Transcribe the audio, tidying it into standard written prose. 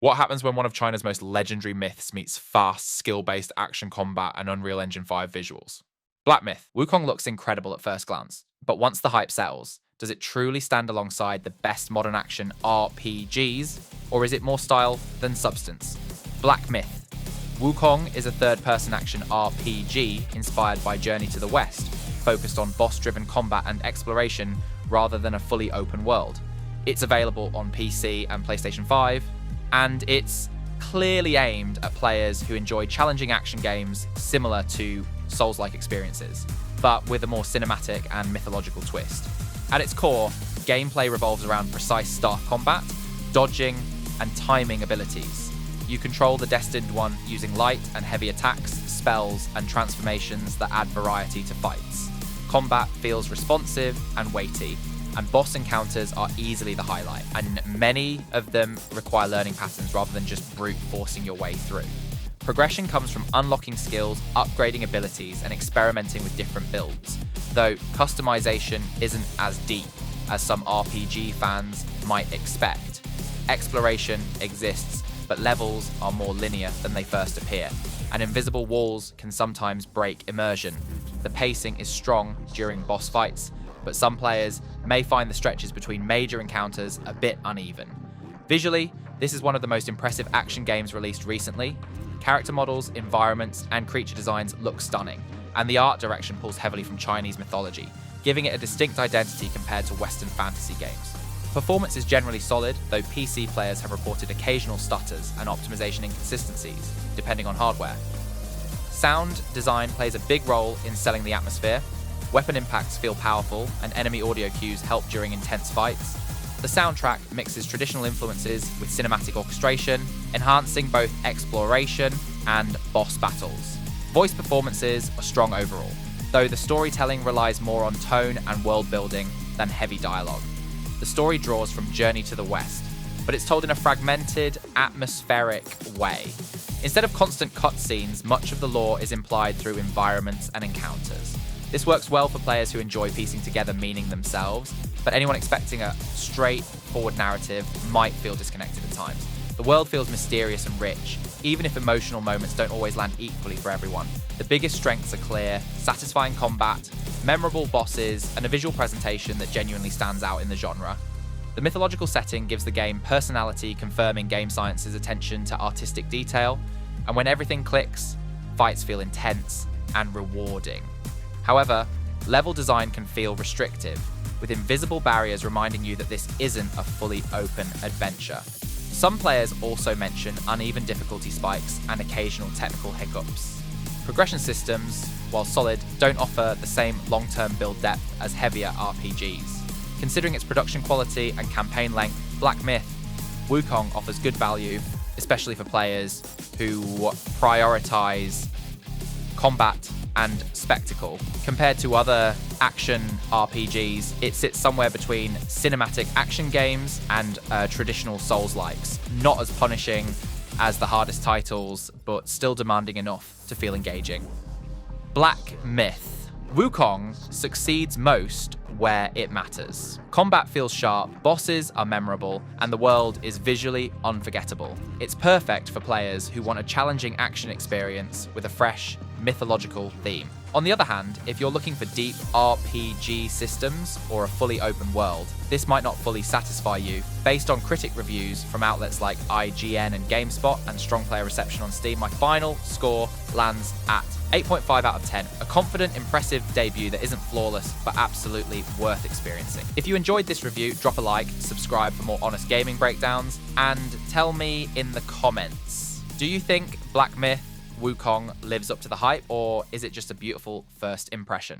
What happens when one of China's most legendary myths meets fast, skill-based action combat and Unreal Engine 5 visuals? Black Myth. Wukong looks incredible at first glance, but once the hype settles, does it truly stand alongside the best modern action RPGs, or is it more style than substance? Black Myth. Wukong is a third-person action RPG inspired by Journey to the West, focused on boss-driven combat and exploration rather than a fully open world. It's available on PC and PlayStation 5, and it's clearly aimed at players who enjoy challenging action games similar to Souls-like experiences, but with a more cinematic and mythological twist. At its core, gameplay revolves around precise staff combat, dodging, and timing abilities. You control the Destined One using light and heavy attacks, spells, and transformations that add variety to fights. Combat feels responsive and weighty, and boss encounters are easily the highlight, and many of them require learning patterns rather than just brute forcing your way through. Progression comes from unlocking skills, upgrading abilities, and experimenting with different builds, though customization isn't as deep as some RPG fans might expect. Exploration exists, but levels are more linear than they first appear, and invisible walls can sometimes break immersion. The pacing is strong during boss fights, but some players may find the stretches between major encounters a bit uneven. Visually, this is one of the most impressive action games released recently. Character models, environments, and creature designs look stunning, and the art direction pulls heavily from Chinese mythology, giving it a distinct identity compared to Western fantasy games. Performance is generally solid, though PC players have reported occasional stutters and optimization inconsistencies, depending on hardware. Sound design plays a big role in selling the atmosphere. Weapon impacts feel powerful, and enemy audio cues help during intense fights. The soundtrack mixes traditional influences with cinematic orchestration, enhancing both exploration and boss battles. Voice performances are strong overall, though the storytelling relies more on tone and world building than heavy dialogue. The story draws from Journey to the West, but it's told in a fragmented, atmospheric way. Instead of constant cutscenes, much of the lore is implied through environments and encounters. This works well for players who enjoy piecing together meaning themselves, but anyone expecting a straightforward narrative might feel disconnected at times. The world feels mysterious and rich, even if emotional moments don't always land equally for everyone. The biggest strengths are clear, satisfying combat, memorable bosses, and a visual presentation that genuinely stands out in the genre. The mythological setting gives the game personality, confirming Game Science's attention to artistic detail, and when everything clicks, fights feel intense and rewarding. However, level design can feel restrictive, with invisible barriers reminding you that this isn't a fully open adventure. Some players also mention uneven difficulty spikes and occasional technical hiccups. Progression systems, while solid, don't offer the same long-term build depth as heavier RPGs. Considering its production quality and campaign length, Black Myth, Wukong offers good value, especially for players who prioritize combat and spectacle. Compared to other action RPGs, it sits somewhere between cinematic action games and traditional Souls-likes. Not as punishing as the hardest titles, but still demanding enough to feel engaging. Black Myth. Wukong succeeds most where it matters. Combat feels sharp, bosses are memorable, and the world is visually unforgettable. It's perfect for players who want a challenging action experience with a fresh, mythological theme. On the other hand, if you're looking for deep RPG systems or a fully open world, this might not fully satisfy you. Based on critic reviews from outlets like IGN and GameSpot and strong player reception on Steam, my final score lands at 8.5 out of 10, a confident, impressive debut that isn't flawless, but absolutely worth experiencing. If you enjoyed this review, drop a like, subscribe for more honest gaming breakdowns, and tell me in the comments, do you think Black Myth Wukong lives up to the hype, or is it just a beautiful first impression?